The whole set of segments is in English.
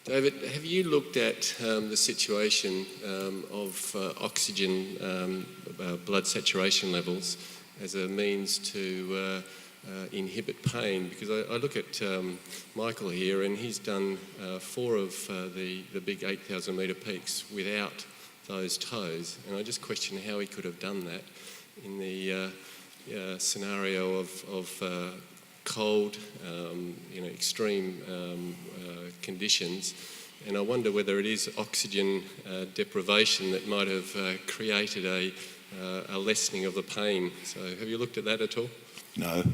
David, have you looked at the situation of oxygen blood saturation levels as a means to inhibit pain? Because I look at Michael here, and he's done 4 of the big 8,000 metre peaks without those toes, and I just question how he could have done that in the scenario of cold, extreme conditions. And I wonder whether it is oxygen deprivation that might have created a lessening of the pain. So have you looked at that at all? No.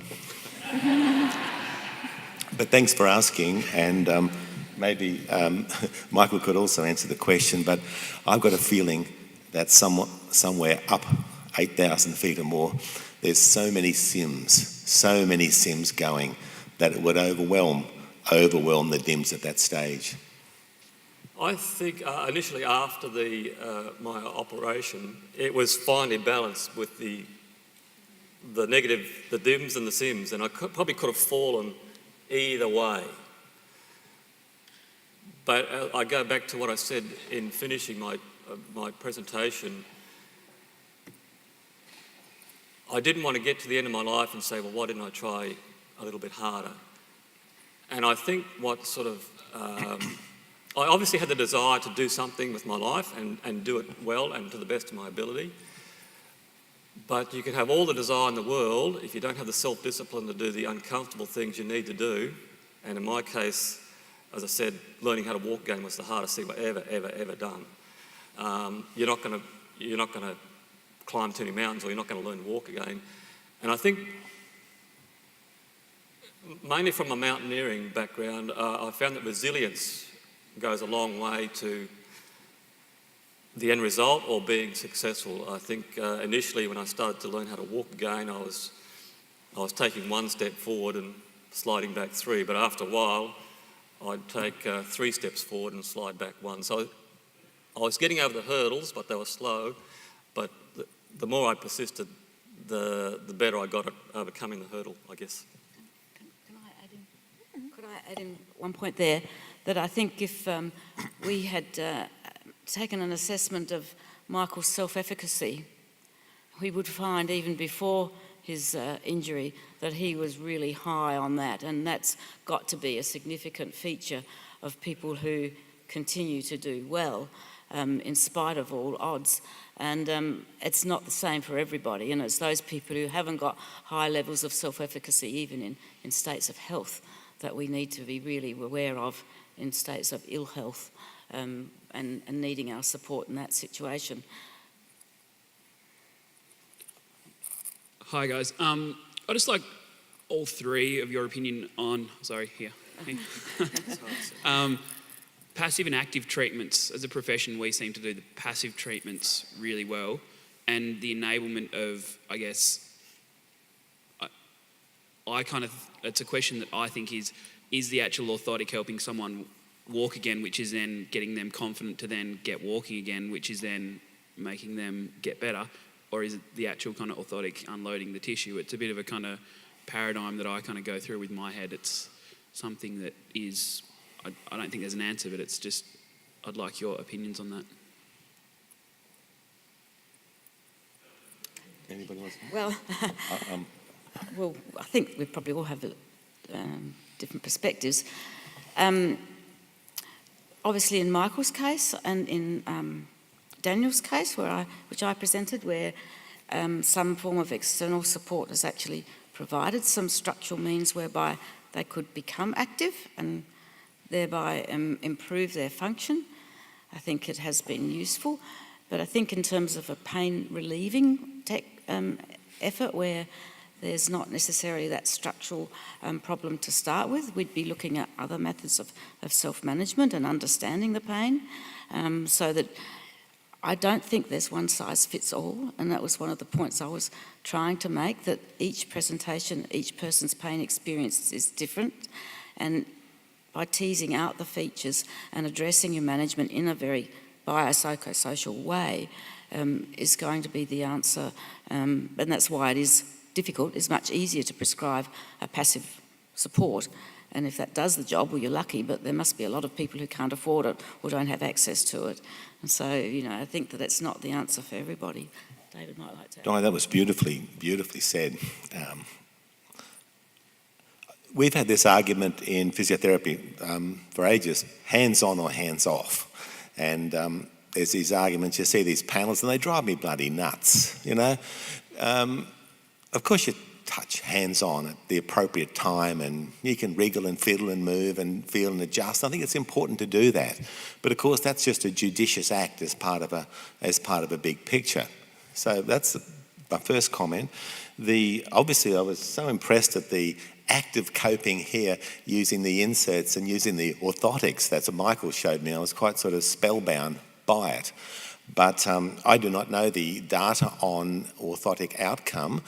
But thanks for asking, and maybe Michael could also answer the question, but I've got a feeling that somewhere up 8,000 feet or more, there's so many sims going that it would overwhelm the DIMS at that stage. I think initially after my operation, it was finely balanced with the negative, the DIMS and the sims, and I probably could have fallen either way. But I go back to what I said in finishing my presentation. I didn't want to get to the end of my life and say, well, why didn't I try a little bit harder? And I think what sort of... I obviously had the desire to do something with my life and do it well and to the best of my ability. But you can have all the desire in the world if you don't have the self-discipline to do the uncomfortable things you need to do. And in my case, as I said, learning how to walk again was the hardest thing I've ever done. You're not going to climb too many mountains, or you're not going to learn to walk again. And I think, mainly from my mountaineering background, I found that resilience goes a long way to the end result or being successful. I think initially when I started to learn how to walk again, I was taking 1 step forward and sliding back 3, but after a while I'd take 3 steps forward and slide back 1. So I was getting over the hurdles, but they were slow. But the more I persisted, the better I got at overcoming the hurdle, I guess. Could I add in one point there, that I think if we had taken an assessment of Michael's self-efficacy, we would find even before his injury that he was really high on that, and that's got to be a significant feature of people who continue to do well in spite of all odds. And it's not the same for everybody, and it's those people who haven't got high levels of self-efficacy even in states of health that we need to be really aware of in states of ill health and needing our support in that situation. Hi guys, I just like all 3 of your opinion on, passive and active treatments. As a profession, we seem to do the passive treatments really well, and the enablement of, I guess, it's a question that I think is the actual orthotic helping someone walk again, which is then getting them confident to then get walking again, which is then making them get better, or is it the actual kind of orthotic unloading the tissue? It's a bit of a kind of paradigm that I kind of go through with my head. It's something that is, I don't think there's an answer, but it's just, I'd like your opinions on that. Anybody else? Well, well, I think we probably all have different perspectives. Obviously, in Michael's case and in Daniel's case, which I presented, where some form of external support has actually provided some structural means whereby they could become active and thereby improve their function. I think it has been useful. But I think in terms of a pain relieving effort where there's not necessarily that structural problem to start with, we'd be looking at other methods of self-management and understanding the pain, so that I don't think there's one size fits all, and that was one of the points I was trying to make, that each presentation, each person's pain experience is different, and by teasing out the features and addressing your management in a very biopsychosocial way is going to be the answer, and that's why it is difficult. It's much easier to prescribe a passive support And if that does the job, well, you're lucky, but there must be a lot of people who can't afford it or don't have access to it. And so, I think that it's not the answer for everybody. David might like to add. Di, that was beautifully said. We've had this argument in physiotherapy for ages, hands-on or hands-off. And there's these arguments, you see these panels, and they drive me bloody nuts, Of course you touch hands-on at the appropriate time, and you can wriggle and fiddle and move and feel and adjust. I think it's important to do that. But of course that's just a judicious act as part of a big picture. So that's my first comment. Obviously I was so impressed at the active coping here using the inserts and using the orthotics. That's what Michael showed me. I was quite sort of spellbound by it. But I do not know the data on orthotic outcome,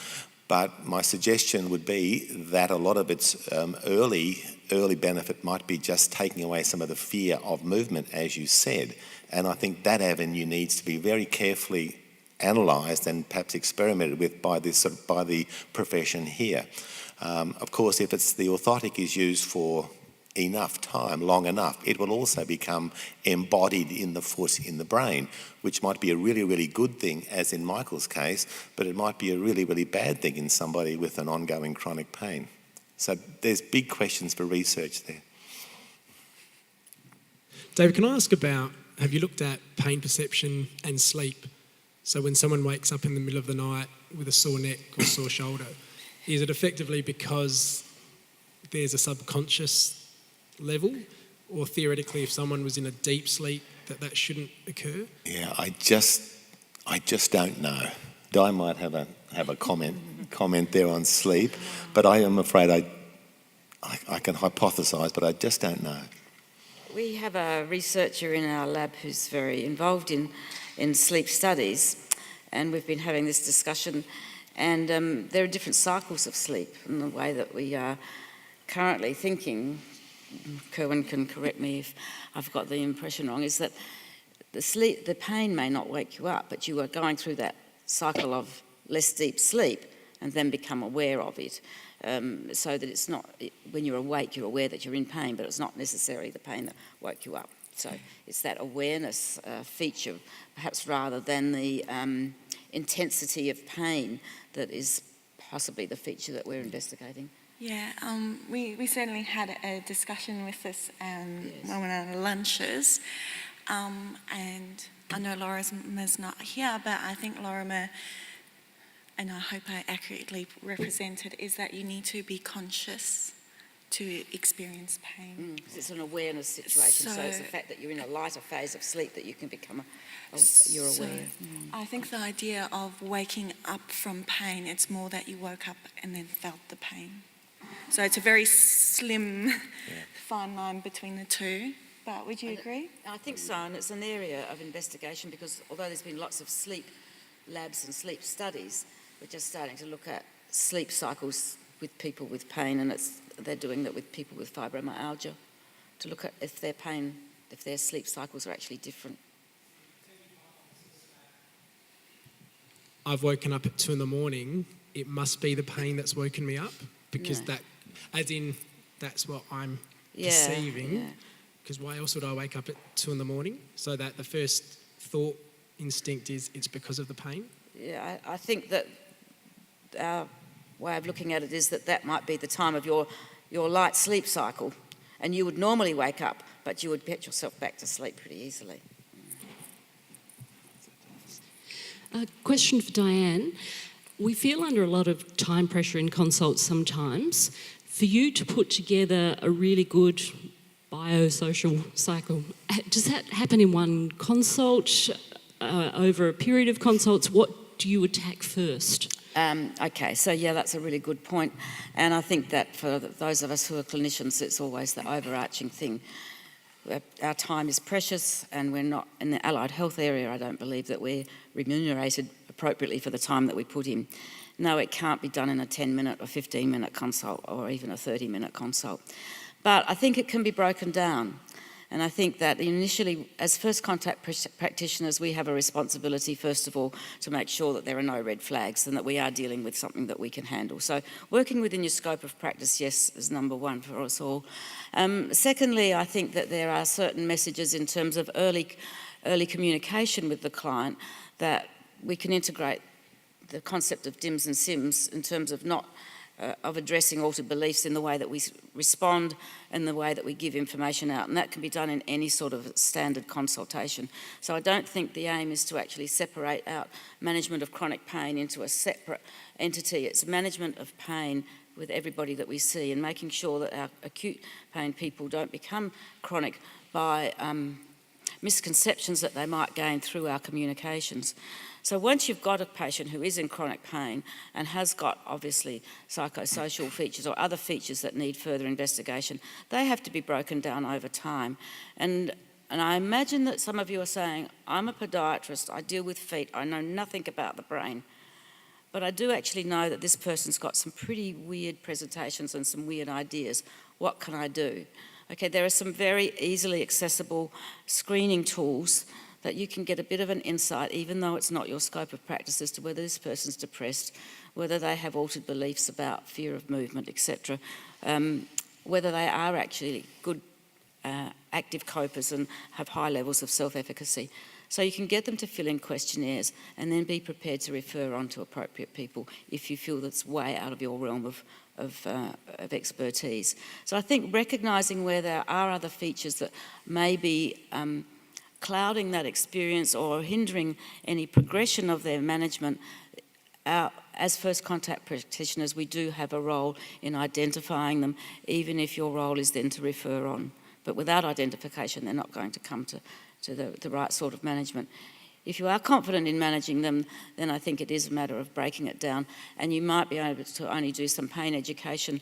but my suggestion would be that a lot of its early benefit might be just taking away some of the fear of movement, as you said. And I think that avenue needs to be very carefully analysed and perhaps experimented with by the profession here. Of course, if the orthotic is used for enough time, long enough, it will also become embodied in the foot, in the brain, which might be a really, really good thing, as in Michael's case, but it might be a really, really bad thing in somebody with an ongoing chronic pain. So there's big questions for research there. David, can I ask about, have you looked at pain perception and sleep? So when someone wakes up in the middle of the night with a sore neck or sore shoulder, is it effectively because there's a subconscious level, or theoretically if someone was in a deep sleep that shouldn't occur? Yeah, I just don't know. Di might have a comment there on sleep, but I am afraid I can hypothesise, but I just don't know. We have a researcher in our lab who's very involved in sleep studies, and we've been having this discussion, and there are different cycles of sleep, and the way that we are currently thinking, Kerwin can correct me if I've got the impression wrong, is that the pain may not wake you up, but you are going through that cycle of less deep sleep and then become aware of it. So that it's not, when you're awake, you're aware that you're in pain, but it's not necessarily the pain that woke you up. So it's that awareness feature, perhaps rather than the intensity of pain that is possibly the feature that we're investigating. Yeah, we certainly had a discussion with this when we were at lunches, and I know Lorimer's not here, but I think Lorimer, and I hope I accurately represented, is that you need to be conscious to experience pain. Because it's an awareness situation, so it's the fact that you're in a lighter phase of sleep that you can become you're aware. I think the idea of waking up from pain, it's more that you woke up and then felt the pain. So it's a very slim, fine line between the two. But would you agree? I think so, and it's an area of investigation because although there's been lots of sleep labs and sleep studies, we're just starting to look at sleep cycles with people with pain, and they're doing that with people with fibromyalgia to look at if their sleep cycles are actually different. I've woken up at 2 a.m, it must be the pain that's woken me up, because that's what I'm perceiving. Because why else would I wake up at 2 a.m? So that the first thought instinct is it's because of the pain? Yeah, I think that our way of looking at it is that might be the time of your light sleep cycle, and you would normally wake up, but you would get yourself back to sleep pretty easily. A question for Diane. We feel under a lot of time pressure in consults sometimes. For you to put together a really good biosocial cycle, does that happen in one consult, over a period of consults? What do you attack first? Okay, so that's a really good point. And I think that for those of us who are clinicians, it's always the overarching thing. Our time is precious, and we're not, in the allied health area, I don't believe that we're remunerated appropriately for the time that we put in. No, it can't be done in a 10-minute or 15-minute consult or even a 30-minute consult. But I think it can be broken down. And I think that initially, as first contact practitioners, we have a responsibility, first of all, to make sure that there are no red flags and that we are dealing with something that we can handle. So working within your scope of practice, yes, is number one for us all. Secondly, I think that there are certain messages in terms of early communication with the client that we can integrate the concept of DIMS and SIMS in terms of not of addressing altered beliefs in the way that we respond and the way that we give information out. And that can be done in any sort of standard consultation. So I don't think the aim is to actually separate out management of chronic pain into a separate entity. It's management of pain with everybody that we see and making sure that our acute pain people don't become chronic by misconceptions that they might gain through our communications. So once you've got a patient who is in chronic pain and has got obviously psychosocial features or other features that need further investigation, they have to be broken down over time. And I imagine that some of you are saying, I'm a podiatrist, I deal with feet, I know nothing about the brain. But I do actually know that this person's got some pretty weird presentations and some weird ideas. What can I do? Okay, there are some very easily accessible screening tools that you can get a bit of an insight, even though it's not your scope of practice, as to whether this person's depressed, whether they have altered beliefs about fear of movement, etc., whether they are actually good active copers and have high levels of self-efficacy. So you can get them to fill in questionnaires and then be prepared to refer on to appropriate people if you feel that's way out of your realm of expertise. So I think recognising where there are other features that may be clouding that experience or hindering any progression of their management, as first contact practitioners, we do have a role in identifying them, even if your role is then to refer on. But without identification, they're not going to come to the right sort of management. If you are confident in managing them, then I think it is a matter of breaking it down, and you might be able to only do some pain education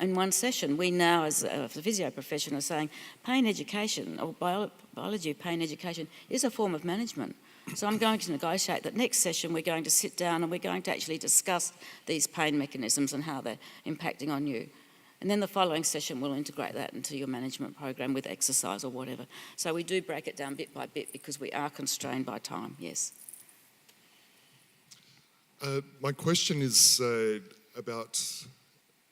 in one session. We now, as a physio profession, are saying pain education or biology of pain education is a form of management. So I'm going to negotiate that next session we're going to sit down and we're going to actually discuss these pain mechanisms and how they're impacting on you. And then the following session we'll integrate that into your management program with exercise or whatever. So we do break it down bit by bit because we are constrained by time, yes. My question is about,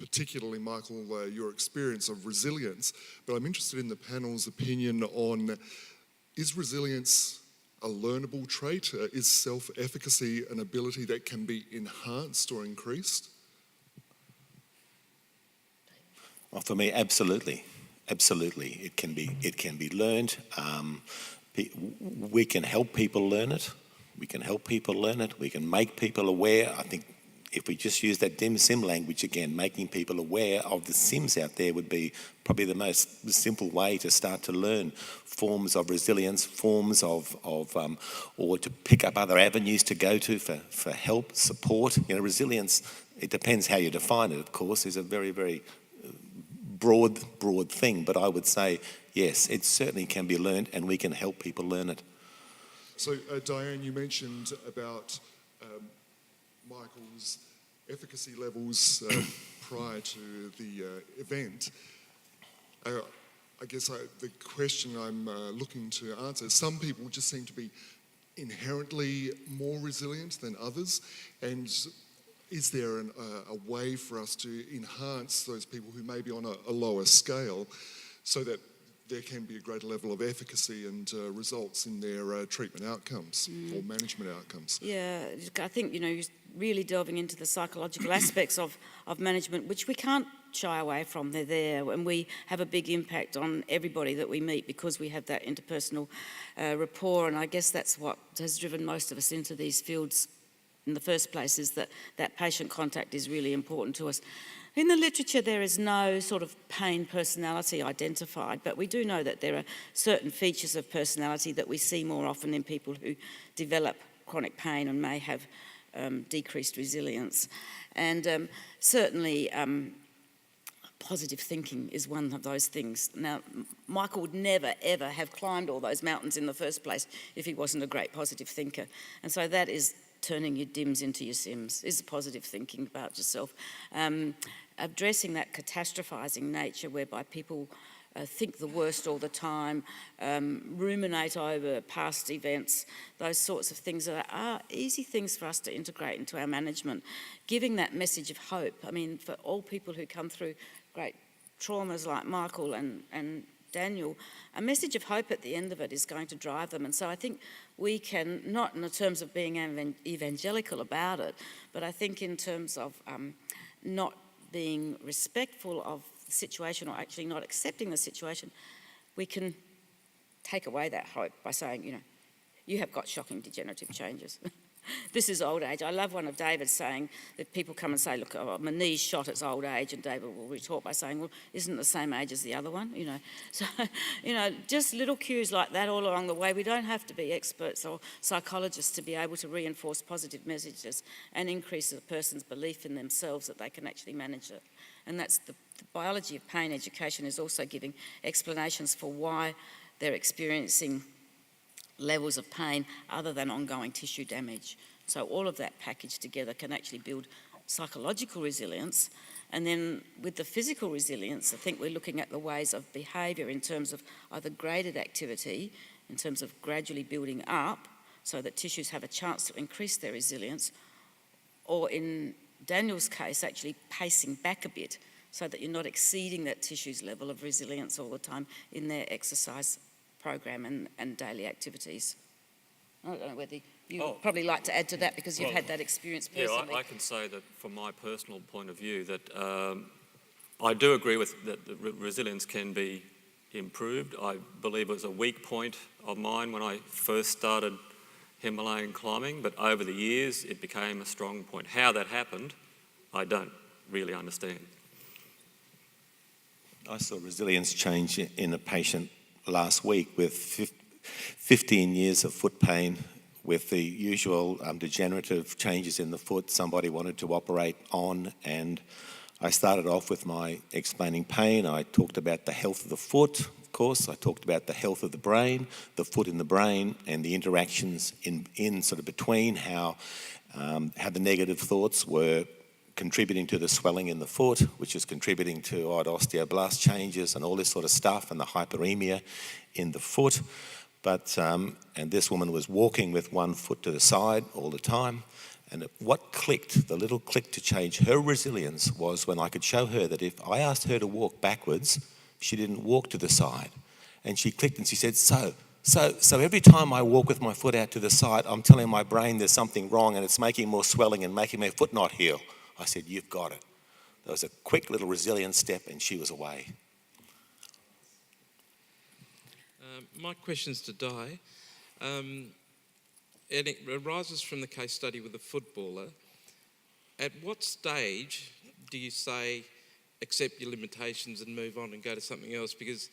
particularly, Michael, your experience of resilience, but I'm interested in the panel's opinion on, is resilience a learnable trait? Is self-efficacy an ability that can be enhanced or increased? Well, for me, absolutely. Absolutely. It can be learned. We can help people learn it. We can help people learn it. We can make people aware. I think if we just use that dim-sim language again, making people aware of the sims out there would be probably the most simple way to start to learn forms of resilience, forms of or to pick up other avenues to go to for help, support. You know, resilience, it depends how you define it, of course, is a very, very broad thing, but I would say, yes, it certainly can be learned and we can help people learn it. So, Diane, you mentioned about Michael's efficacy levels prior to the event. I guess the question I'm looking to answer is, some people just seem to be inherently more resilient than others, and is there a way for us to enhance those people who may be on a lower scale so that there can be a greater level of efficacy and results in their treatment outcomes or management outcomes? Yeah, I think, you know, you're really delving into the psychological aspects of management, which we can't shy away from. They're there, and we have a big impact on everybody that we meet because we have that interpersonal rapport, and I guess that's what has driven most of us into these fields in the first place, is that patient contact is really important to us. In the literature, there is no sort of pain personality identified, but we do know that there are certain features of personality that we see more often in people who develop chronic pain and may have decreased resilience. And certainly positive thinking is one of those things. Now, Michael would never, ever have climbed all those mountains in the first place if he wasn't a great positive thinker. And so that is turning your DIMS into your SIMS, is positive thinking about yourself. Addressing that catastrophising nature whereby people think the worst all the time, ruminate over past events, those sorts of things that are easy things for us to integrate into our management, giving that message of hope. I mean, for all people who come through great traumas like Michael and Daniel, a message of hope at the end of it is going to drive them. And so I think we can, not in the terms of being evangelical about it, but I think in terms of not being respectful of the situation or actually not accepting the situation, we can take away that hope by saying, you know, you have got shocking degenerative changes. This is old age. I love one of David's saying that people come and say, look, oh, my knee's shot, it's old age, and David will retort by saying, well, isn't it the same age as the other one, you know? So, you know, just little cues like that all along the way. We don't have to be experts or psychologists to be able to reinforce positive messages and increase a person's belief in themselves that they can actually manage it. And that's the biology of pain education, is also giving explanations for why they're experiencing levels of pain other than ongoing tissue damage. So all of that packaged together can actually build psychological resilience. And then with the physical resilience, I think we're looking at the ways of behaviour in terms of either graded activity, in terms of gradually building up so that tissues have a chance to increase their resilience, or in Daniel's case, actually pacing back a bit so that you're not exceeding that tissue's level of resilience all the time in their exercise program and daily activities. I don't know whether you would probably like to add to that, because you've had that experience personally. Yeah, I can say that from my personal point of view that I do agree with that the resilience can be improved. I believe it was a weak point of mine when I first started Himalayan climbing, but over the years it became a strong point. How that happened, I don't really understand. I saw resilience change in a patient last week with 15 years of foot pain, with the usual degenerative changes in the foot. Somebody wanted to operate on, and I started off with my explaining pain. I talked about the health of the foot, of course. I talked about the health of the brain, the foot in the brain, and the interactions in sort of between, how the negative thoughts were contributing to the swelling in the foot, which is contributing to odd osteoblast changes and all this sort of stuff, and the hyperemia in the foot. But and this woman was walking with one foot to the side all the time, and what clicked, the little click to change her resilience, was when I could show her that if I asked her to walk backwards, she didn't walk to the side. And she clicked and she said, so every time I walk with my foot out to the side, I'm telling my brain there's something wrong and it's making more swelling and making my foot not heal. I said, you've got it. There was a quick little resilience step and she was away. My question's to Di. And it arises from the case study with the footballer. At what stage do you say, accept your limitations and move on and go to something else? Because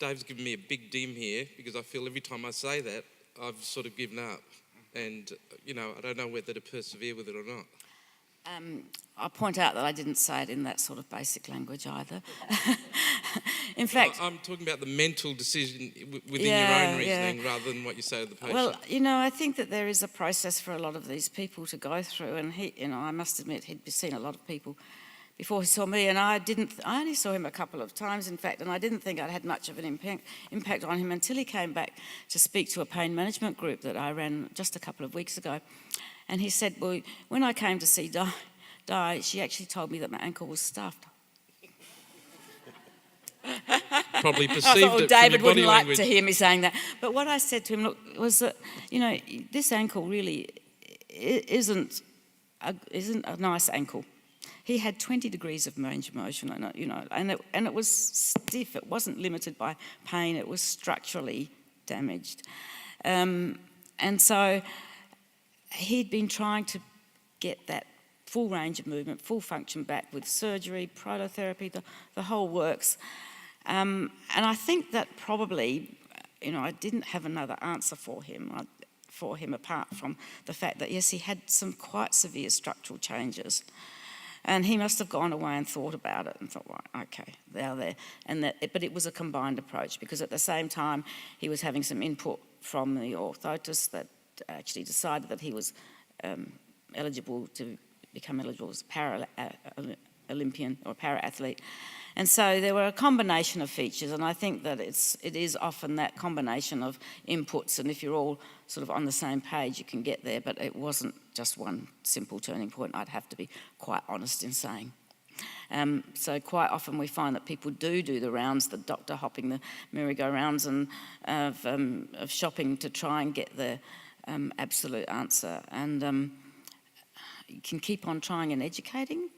Dave's given me a big dim here, because I feel every time I say that, I've sort of given up. And, you know, I don't know whether to persevere with it or not. I'll point out that I didn't say it in that sort of basic language either. In fact, I'm talking about the mental decision within your own reasoning rather than what you say to the patient. Well, you know, I think that there is a process for a lot of these people to go through, and he, you know, I must admit he'd seen a lot of people before he saw me, and I only saw him a couple of times, in fact, and I didn't think I'd had much of an impact on him until he came back to speak to a pain management group that I ran just a couple of weeks ago. And he said, well, when I came to see Di, she actually told me that my ankle was stuffed. Probably perceived I thought, it David from your wouldn't body like language. to hear me saying that. But what I said to him, look, was that, you know, this ankle really isn't a nice ankle. He had 20 degrees of range of motion, and it was stiff. It wasn't limited by pain. It was structurally damaged. And so he'd been trying to get that full range of movement, full function back with surgery, prototherapy, the whole works. And I think that probably, you know, I didn't have another answer for him apart from the fact that, yes, he had some quite severe structural changes. And he must have gone away and thought about it and thought, right, okay, they're there. But it was a combined approach, because at the same time he was having some input from the orthotist that actually decided that he was eligible to become eligible as a para-Olympian or para-athlete. And so there were a combination of features, and I think that it is often that combination of inputs, and if you're all sort of on the same page, you can get there, but it wasn't just one simple turning point, I'd have to be quite honest in saying. So quite often we find that people do the rounds, the doctor hopping the merry-go-rounds and of shopping to try and get the absolute answer. And you can keep on trying and educating,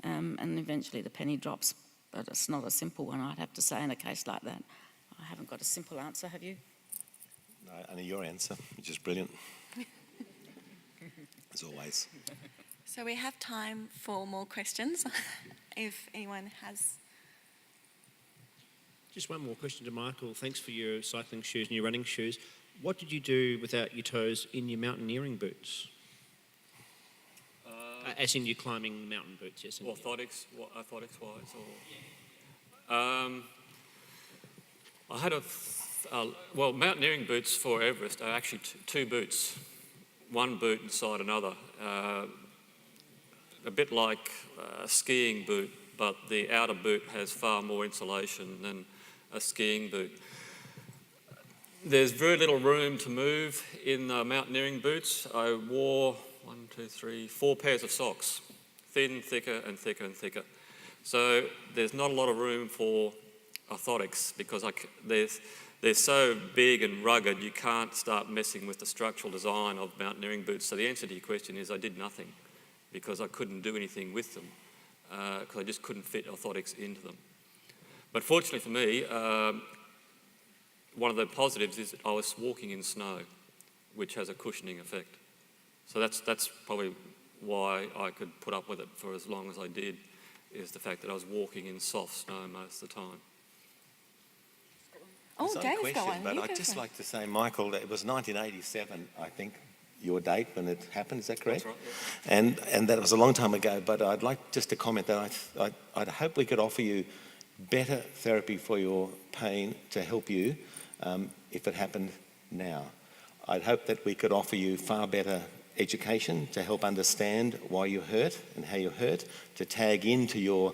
and eventually the penny drops. But it's not a simple one, I'd have to say, in a case like that. I haven't got a simple answer, have you? No, only your answer, which is brilliant. As always. So we have time for more questions, if anyone has. Just one more question to Michael. Thanks for your cycling shoes and your running shoes. What did you do without your toes in your mountaineering boots? As in your climbing mountain boots, yes. Orthotics-wise, or I had mountaineering boots for Everest are actually two boots, one boot inside another, a bit like a skiing boot, but the outer boot has far more insulation than a skiing boot. There's very little room to move in mountaineering boots. I wore 4 pairs of socks, thin, thicker and thicker and thicker. So there's not a lot of room for orthotics because they're so big and rugged you can't start messing with the structural design of mountaineering boots. So the answer to your question is I did nothing because I couldn't do anything with them because I just couldn't fit orthotics into them. But fortunately for me, one of the positives is I was walking in snow, which has a cushioning effect. So that's probably why I could put up with it for as long as I did, is the fact that I was walking in soft snow most of the time. Oh, Dave's got one. But I'd just like to say, Michael, that it was 1987, I think, your date when it happened, is that correct? That's right, yeah. And that was a long time ago, but I'd like just to comment that I'd hope we could offer you better therapy for your pain to help you if it happened now. I'd hope that we could offer you far better education to help understand why you hurt and how you hurt, to tag into your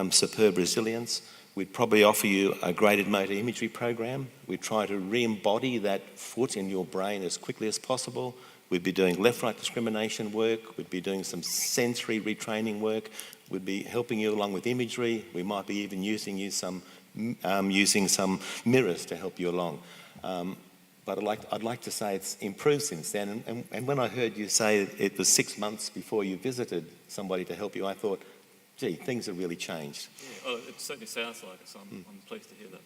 superb resilience. We'd probably offer you a graded motor imagery program. We'd try to re-embody that foot in your brain as quickly as possible. We'd be doing left-right discrimination work. We'd be doing some sensory retraining work. We'd be helping you along with imagery. We might be even using some mirrors to help you along. But I'd like to say it's improved since then. And when I heard you say it was 6 months before you visited somebody to help you, I thought, gee, things have really changed. Yeah, it certainly sounds like it, so I'm pleased to hear that.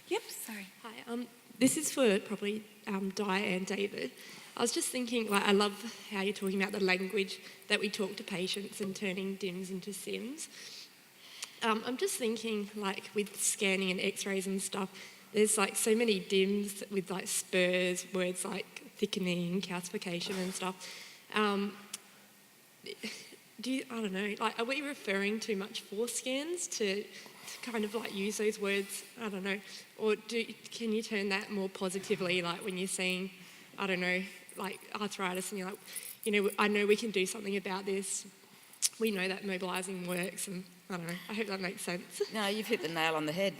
Yep, sorry. Hi, this is for probably Di and David. I was just thinking, I love how you're talking about the language that we talk to patients and turning DIMS into SIMS. I'm just thinking, with scanning and x-rays and stuff, there's so many DIMS with spurs, words like thickening, calcification and stuff. I don't know, are we referring too much for scans to kind of use those words? I don't know. Or can you turn that more positively, when you're seeing, I don't know, arthritis and you're I know we can do something about this. We know that mobilising works, and I don't know. I hope that makes sense. No, you've hit the nail on the head.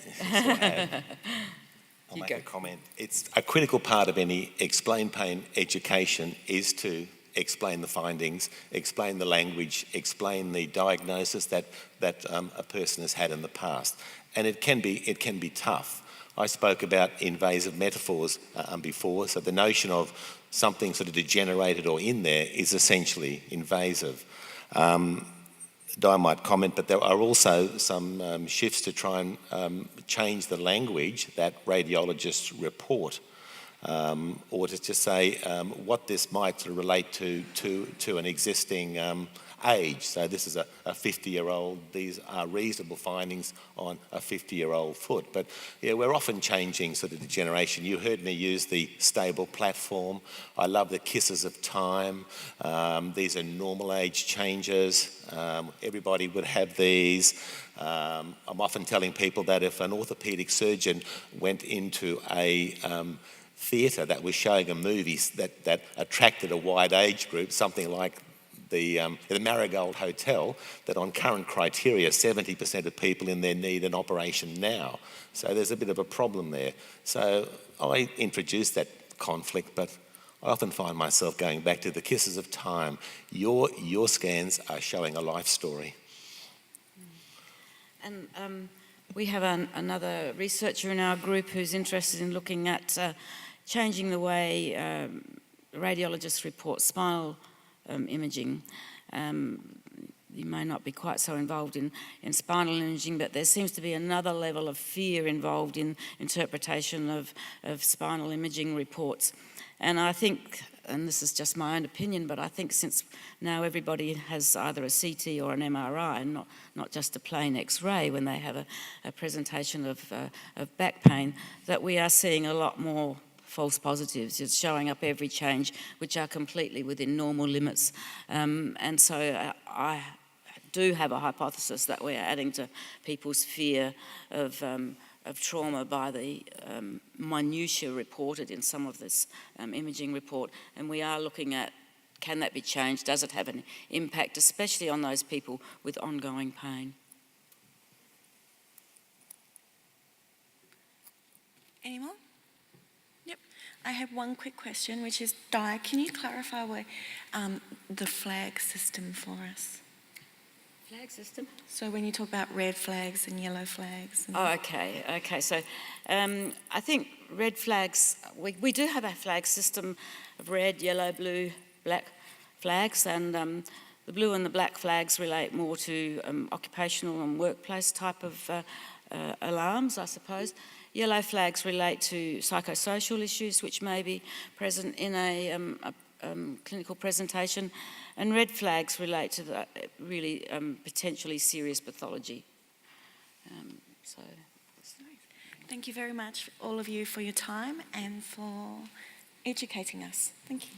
I'll make a comment. It's a critical part of any explain pain education is to explain the findings, explain the language, explain the diagnosis that a person has had in the past. And it can be tough. I spoke about invasive metaphors before, so the notion of something sort of degenerated or in there is essentially invasive. Di might comment, but there are also some shifts to try and change the language that radiologists report, or to just say what this might sort of relate to an existing age. So this is a 50-year-old, these are reasonable findings on a 50-year-old foot. But yeah, we're often changing sort of degeneration. You heard me use the stable platform. I love the kisses of time. These are normal age changes. Everybody would have these. I'm often telling people that if an orthopaedic surgeon went into a theatre that was showing a movie that attracted a wide age group, something like the Marigold Hotel, that on current criteria, 70% of people in there need an operation now. So there's a bit of a problem there. So I introduced that conflict, but I often find myself going back to the kisses of time. Your scans are showing a life story. And we have another researcher in our group who's interested in looking at changing the way radiologists report spinal imaging. You may not be quite so involved in spinal imaging, but there seems to be another level of fear involved in interpretation of spinal imaging reports. And I think, and this is just my own opinion, but I think since now everybody has either a CT or an MRI, and not just a plain X-ray when they have a presentation of back pain, that we are seeing a lot more false positives. It's showing up every change, which are completely within normal limits. And so I do have a hypothesis that we're adding to people's fear of trauma by the minutiae reported in some of this imaging report. And we are looking at, can that be changed? Does it have an impact, especially on those people with ongoing pain? Any more? Yep. I have one quick question, which is, Di, can you clarify where the flag system for us? Flag system? So when you talk about red flags and yellow flags. And Okay. So I think red flags, we do have a flag system of red, yellow, blue, black flags, and the blue and the black flags relate more to occupational and workplace type of alarms, I suppose. Yellow flags relate to psychosocial issues which may be present in a clinical presentation, and red flags relate to the really potentially serious pathology. Thank you very much, all of you, for your time and for educating us. Thank you.